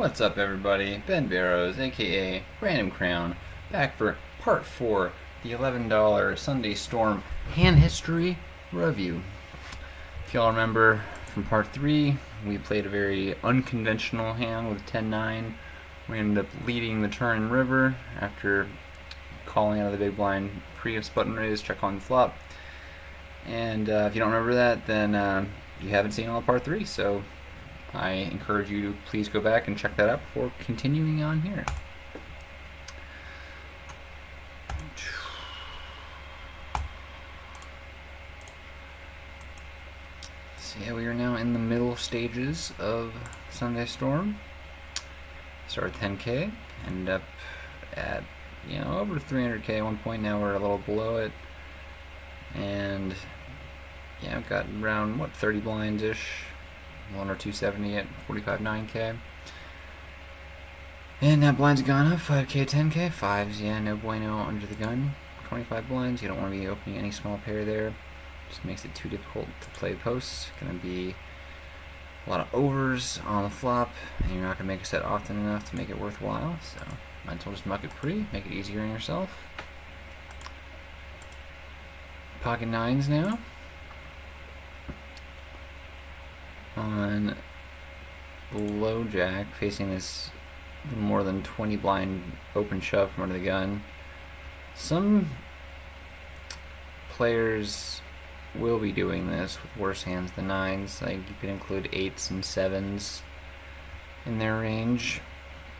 What's up, everybody? Ben Barrows, aka Random Crown, back for part 4, the $11 Sunday Storm hand history review. If y'all remember from part 3, we played a very unconventional hand with 10-9. We ended up leading the turn in river after calling out of the big blind Prius button raise, check on the flop. And if you don't remember that, then you haven't seen all of part 3, so I encourage you to please go back and check that out before continuing on here. So yeah, we are now in the middle stages of Sunday Storm. Start with 10K, end up at over 300K at one point. Now we're a little below it, and yeah, I've got around 30 blinds ish. 1 or 270 at 45.9K. And now blinds have gone up, 5K, 10K, 5s, yeah, no bueno under the gun. 25 blinds, you don't want to be opening any small pair there. Just makes it too difficult to play posts. Gonna be a lot of overs on the flop, and you're not gonna make a set often enough to make it worthwhile, so might as well just muck it pretty, make it easier on yourself. Pocket nines now. On low jack, facing this more than 20 blind open shove from under the gun. Some players will be doing this with worse hands than nines. Like, you could include 8s and 7s in their range.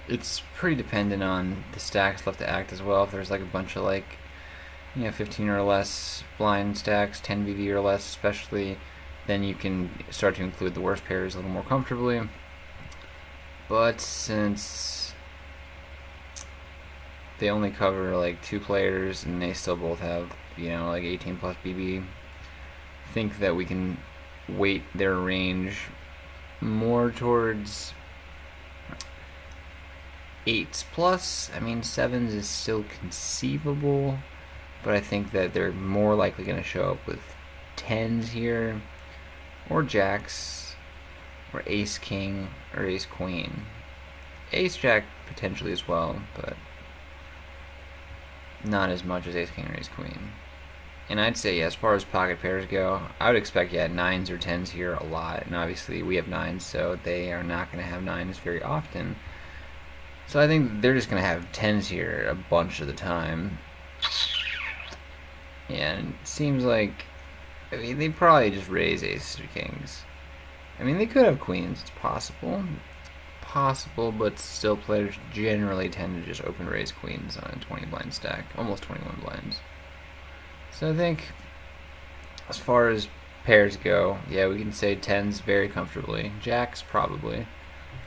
It's pretty dependent on the stacks left to act as well. If there's like a bunch of 15 or less blind stacks, 10 VV or less especially, then you can start to include the worst pairs a little more comfortably. But since they only cover 2 players and they still both have 18 plus BB, I think that we can weight their range more towards 8s plus. I mean, 7s is still conceivable, but I think that they're more likely going to show up with 10s here, or jacks, or ace king, or ace queen. Ace jack potentially as well, but not as much as ace king or ace queen. And I'd say, as far as pocket pairs go, I would expect 9s or 10s here a lot. And obviously we have 9s, so they are not going to have 9s very often. So I think they're just going to have 10s here a bunch of the time. And it seems like, they probably just raise aces or kings. I mean, they could have queens, it's possible. Possible, but still players generally tend to just open raise queens on a 20 blind stack, almost 21 blinds. So I think, as far as pairs go, yeah, we can say 10s very comfortably. Jacks, probably.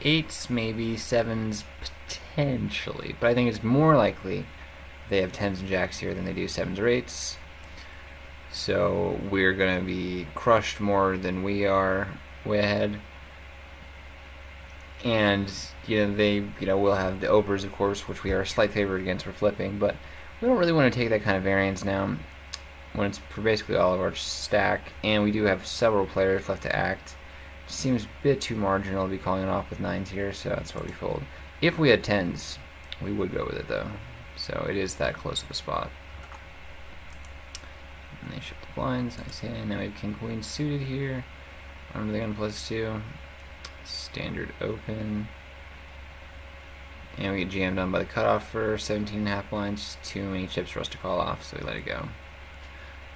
8s, maybe. 7s, potentially. But I think it's more likely they have 10s and jacks here than they do 7s or 8s. So we're going to be crushed more than we are way ahead. And, they, will have the overs, of course, which we are a slight favorite against for flipping. But we don't really want to take that kind of variance now when it's for basically all of our stack. And we do have several players left to act. It seems a bit too marginal to be calling it off with 9s here, so that's why we fold. If we had 10s, we would go with it, though. So it is that close of a spot. And they shift the blinds, nice hand. Now we have king queen suited here. Under the gun +2. Standard open. And we get jammed on by the cutoff for 17.5 blinds. Too many chips for us to call off, so we let it go.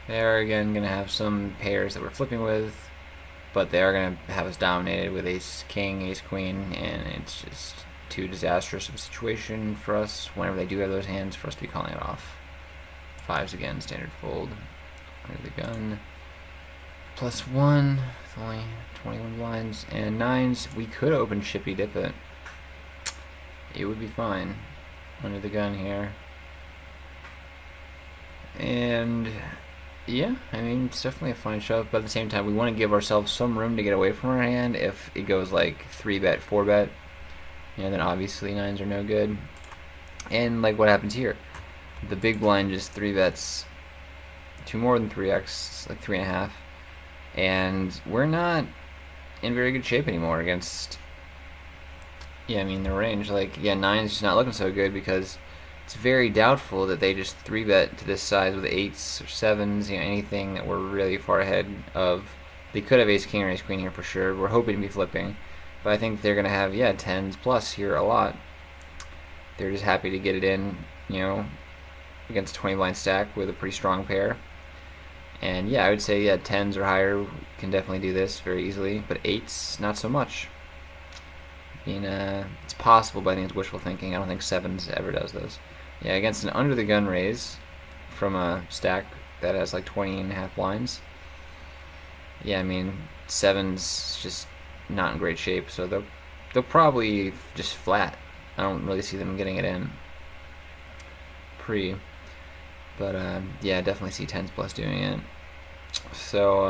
They are again going to have some pairs that we're flipping with, but they are going to have us dominated with ace king, ace queen, and it's just too disastrous of a situation for us whenever they do have those hands for us to be calling it off. 5s again, standard fold. Under the gun. +1, with only 21 blinds. And 9s, we could open chippy dip it. It would be fine. Under the gun here. And yeah, I mean, it's definitely a fine shove, but at the same time, we want to give ourselves some room to get away from our hand. If it goes 3-bet, 4-bet, then obviously 9s are no good. And what happens here? The big blind just 3-bets to more than 3x, 3.5, and we're not in very good shape anymore against Yeah, I mean, the range, like, yeah, 9's just not looking so good because it's very doubtful that they just 3-bet to this size with 8s or 7s, anything that we're really far ahead of. They could have ace-king or ace-queen here for sure. We're hoping to be flipping. But I think they're going to have, yeah, 10s plus here a lot. They're just happy to get it in, against a 20-blind stack with a pretty strong pair. And yeah, I would say, yeah, 10s or higher can definitely do this very easily, but 8s, not so much. It's possible, but I think it's wishful thinking. I don't think 7s ever does those. Yeah, against an under-the-gun raise from a stack that has like 20 and a half blinds. Yeah, I mean, 7's just not in great shape, so they'll probably just flat. I don't really see them getting it in but yeah, definitely see 10s plus doing it. So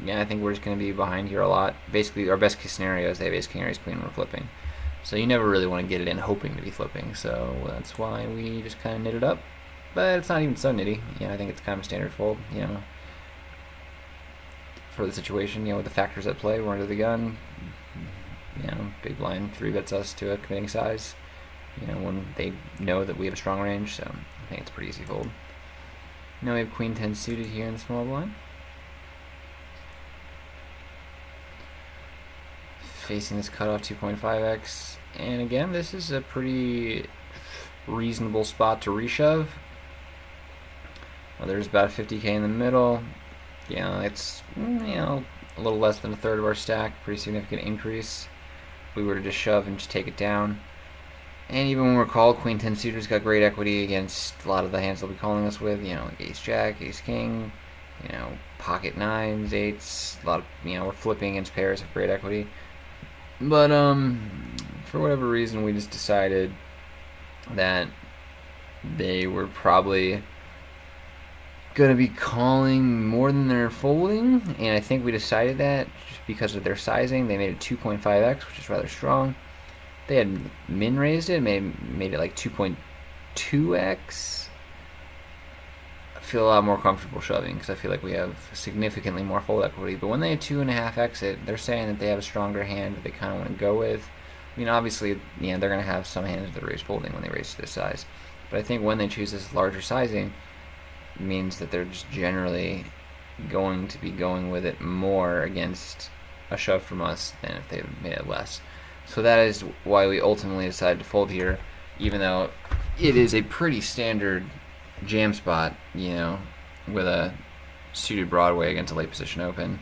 yeah, I think we're just going to be behind here a lot. Basically, our best case scenario is they have ace king or ace queen when we're flipping. So you never really want to get it in hoping to be flipping. So that's why we just kind of knit it up. But it's not even so nitty. I think it's kind of a standard fold. For the situation, with the factors at play, we're under the gun. Big blind 3-bets us to a committing size. When they know that we have a strong range. So I think it's a pretty easy fold. Now we have queen 10 suited here in the small blind. Facing this cutoff 2.5x. And again, this is a pretty reasonable spot to reshove. Well, there's about 50k in the middle. It's a little less than a third of our stack. Pretty significant increase. If we were to just shove and just take it down. And even when we're called, queen 10 suitor's got great equity against a lot of the hands they'll be calling us with. Like ace jack, ace king. Pocket 9s, 8s. A lot of we're flipping against pairs of great equity. But for whatever reason, we just decided that they were probably going to be calling more than they're folding, and I think we decided that just because of their sizing. They made it 2.5x, which is rather strong. They had min raised it, made it like 2.2x. I feel a lot more comfortable shoving because I feel like we have significantly more fold equity. But when they had 2.5 exit, they're saying that they have a stronger hand that they kind of want to go with. Obviously, they're going to have some hands that are raise folding when they raise to this size. But I think when they choose this larger sizing, it means that they're just generally going to be going with it more against a shove from us than if they made it less. So that is why we ultimately decided to fold here, even though it is a pretty standard jam spot, with a suited Broadway against a late position open.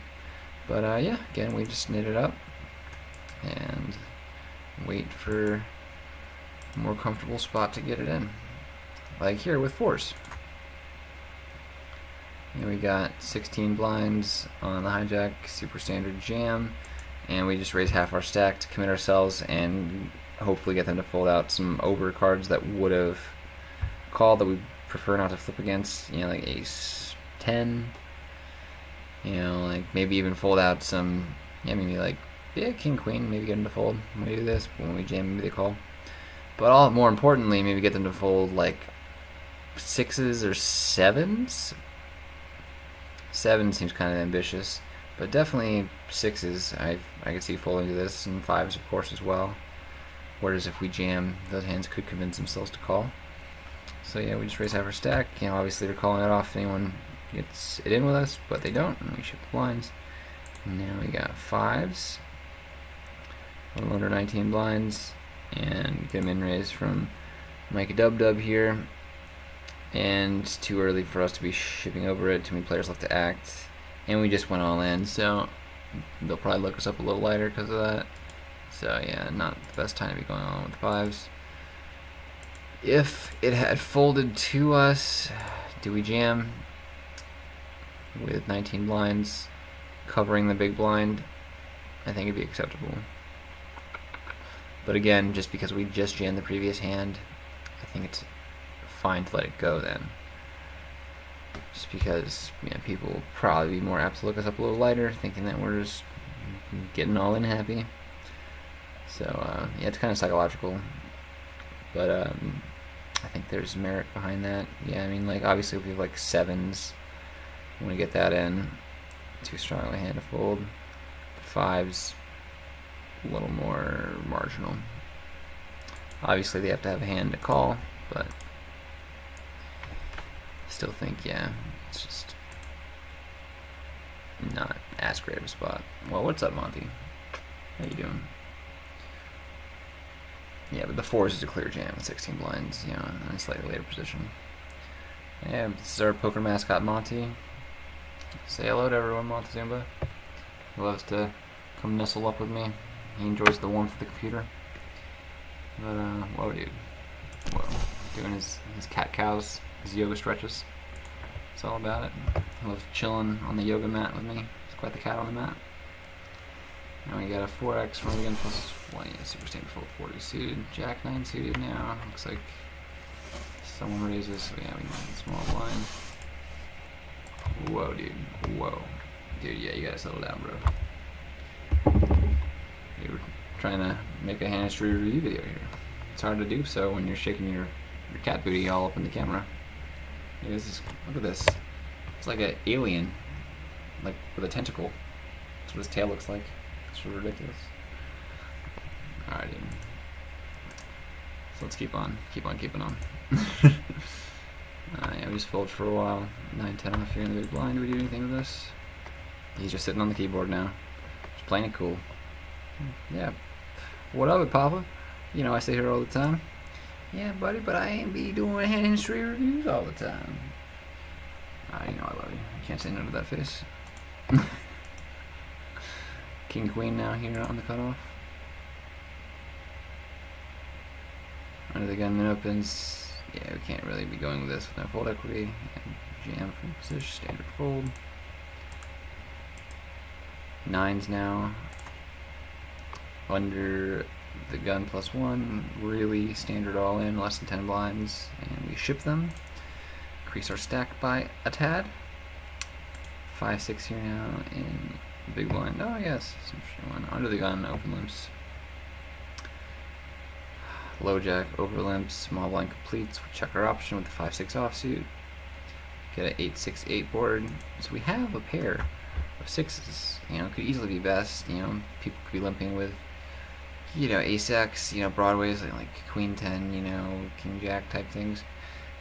But yeah, again, we just knit it up and wait for a more comfortable spot to get it in, like here with 4s. And we got 16 blinds on the hijack, super standard jam, and we just raise half our stack to commit ourselves and hopefully get them to fold out some over cards that would have called that we prefer not to flip against, like ace 10, like maybe even fold out some, maybe like king queen, maybe get them to fold when we do this, but when we jam maybe they call. But more importantly, maybe get them to fold like 6s or 7s. 7 seems kind of ambitious, but definitely 6s I could see folding to this, and 5s of course as well. Whereas if we jam, those hands could convince themselves to call. So yeah, we just raise half our stack. Obviously they're calling it off if anyone gets it in with us, but they don't, and we shift the blinds. And now we got 5s, a little under 19 blinds, and get a min raise from Mike Dub here. And it's too early for us to be shipping over it. Too many players left to act, and we just went all in, so they'll probably look us up a little lighter because of that. So yeah, not the best time to be going on with 5s. If it had folded to us, do we jam with 19 blinds covering the big blind? I think it'd be acceptable. But again, just because we just jammed the previous hand, I think it's fine to let it go then. Just because people will probably be more apt to look us up a little lighter, thinking that we're just getting all in happy. So yeah, it's kind of psychological, but I think there's merit behind that. Yeah, like obviously if we have like 7s, we want to get that in. Too strong of a hand to fold. 5s, a little more marginal. Obviously they have to have a hand to call, but still think, yeah, it's just not as great of a spot. Well, what's up, Monty? How you doing? Yeah, but the 4s is a clear jam with 16 blinds, you know, in a slightly later position. Yeah, this is our poker mascot, Monty. Say hello to everyone, Montezuma. He loves to come nestle up with me. He enjoys the warmth of the computer. But, whoa, dude. Whoa. Doing his cat cows, his yoga stretches. It's all about it. He loves chilling on the yoga mat with me. He's quite the cat on the mat. Now we got a 4x from again plus 1. Yeah, super standard fold 40 suited. Jack 9 suited now. Looks like someone raises. So yeah, we got a small blind. Whoa, dude. Whoa. Dude, yeah, you gotta settle down, bro. You were trying to make a hand history review video here. It's hard to do so when you're shaking your cat booty all up in the camera. Yeah, look at this. It's like an alien, like with a tentacle. That's what his tail looks like. It's ridiculous. Alright, dude. So let's keep on keeping on. Yeah, we just fold for a while. 9-10 off here in the big blind. Do we do anything with this? He's just sitting on the keyboard now. Just playing it cool. Yeah. What up, Papa? You know, I say here all the time. Yeah, buddy, but I ain't be doing hand history reviews all the time. You know I love you. I can't say no to that face. King Queen now here on the cutoff. Under the gun, then opens. Yeah, we can't really be going with this with no fold equity. And jam from position, standard fold. 9s now. Under the gun plus 1, really standard all in, less than 10 blinds, and we ship them. Increase our stack by a tad. 5-6 here now in big blind. Oh yes, some one. Under the gun, open limps. Low jack, over limps, small blind completes. We check our option with the 5-6 offsuit. Get an 8-6-8 board. So we have a pair of 6s. You know, could easily be best. You know, people could be limping with, you know, ace-x, you know, broadways like queen 10, you know, king jack type things.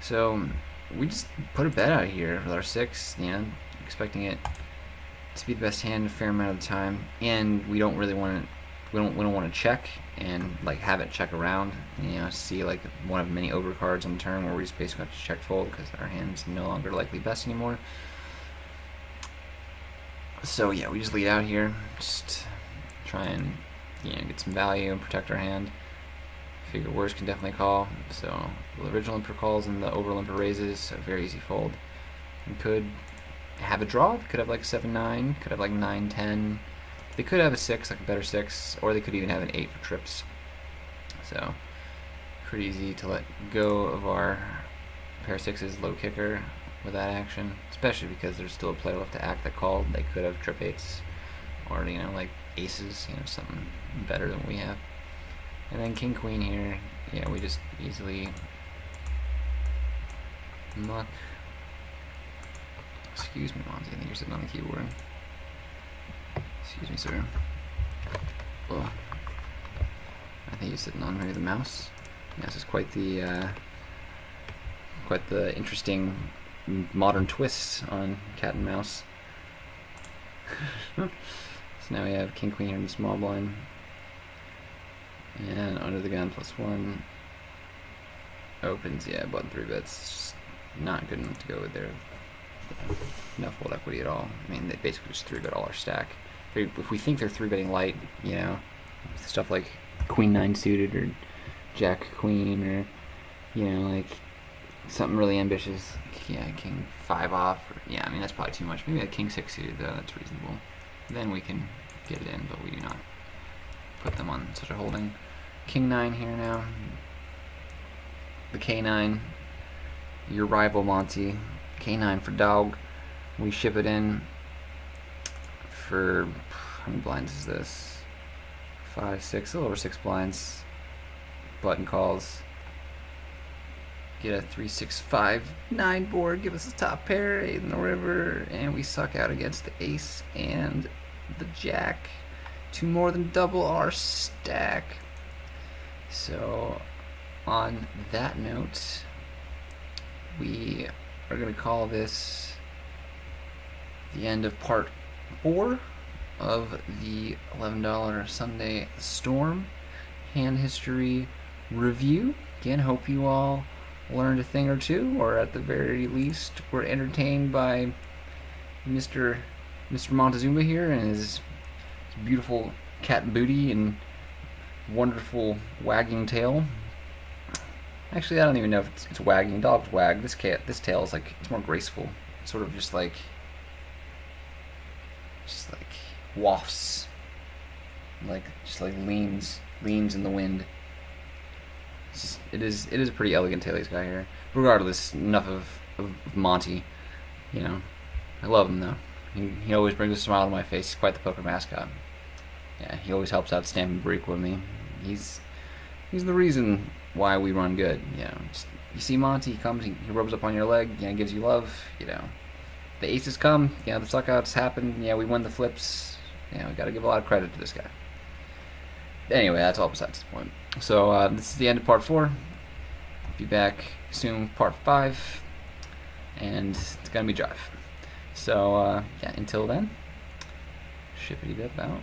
So we just put a bet out here with our 6, you know, expecting it to be the best hand a fair amount of the time, and we don't really want to. We don't want to check and like have it check around, you know, see like one of many overcards on the turn where we just basically have to check fold because our hand's no longer likely best anymore. So yeah, we just lead out here, just try and, you know, get some value and protect our hand. Figure worst can definitely call. So the original limper calls and the over limper raises, so very easy fold. We could have a draw. Could have like 7-9. Could have like 9-10. They could have a 6, like a better 6, or they could even have an 8 for trips. So pretty easy to let go of our pair of 6s low kicker with that action, especially because there's still a player left to act that called. They could have trip 8s, or, you know, like aces, you know, something better than we have. And then king queen here, yeah, we just easily muck. Excuse me, Monty, I think you're sitting on the keyboard. Excuse me, sir. Oh, I think he's sitting on maybe the mouse. Yeah, this is quite the interesting modern twist on cat and mouse. So now we have king queen here in the small blind, and under the gun plus 1 opens. Yeah, button 3 bets. It's just not good enough to go with there. No fold equity at all. I mean, they basically just 3-bet all our stack. If we think they're 3-betting light, you know, stuff like queen 9 suited or jack queen, or, you know, like something really ambitious, yeah, king 5 off, or, yeah, I mean, that's probably too much. Maybe a king 6 suited, though, that's reasonable. Then we can get it in, but we do not put them on such a holding. King 9 here now. The K9, your rival Monty. K9 for dog. We ship it in for, how many blinds is this? 5, 6, a little over 6 blinds. Button calls. Get a 3, 6, 5, 9 board. Give us a top pair, 8 in the river, and we suck out against the ace and the jack to more than double our stack. So on that note, we are going to call this the end of part 4 of the $11 Sunday Storm hand history review. Again, hope you all learned a thing or two, or at the very least were entertained by Mr. Montezuma here and his beautiful cat booty and wonderful wagging tail. Actually, I don't even know if it's wagging. Dogs wag. This tail is like, it's more graceful. It's sort of just like wafts, just like leans in the wind. It is a pretty elegant tail he's got here. Regardless, enough of Monty. You know, I love him though. He always brings a smile to my face. He's quite the poker mascot. Yeah, he always helps out Stamp and Break with me. He's the reason why we run good. You know, you see Monty, he comes, he rubs up on your leg, you know, gives you love. You know, the aces come, you know, the suckouts happen. Yeah, we win the flips. You know, we got to give a lot of credit to this guy. Anyway, that's all besides the point. So this is the end of part 4. Be back soon, part 5, and it's gonna be Jive. So yeah, until then, shippity dip out.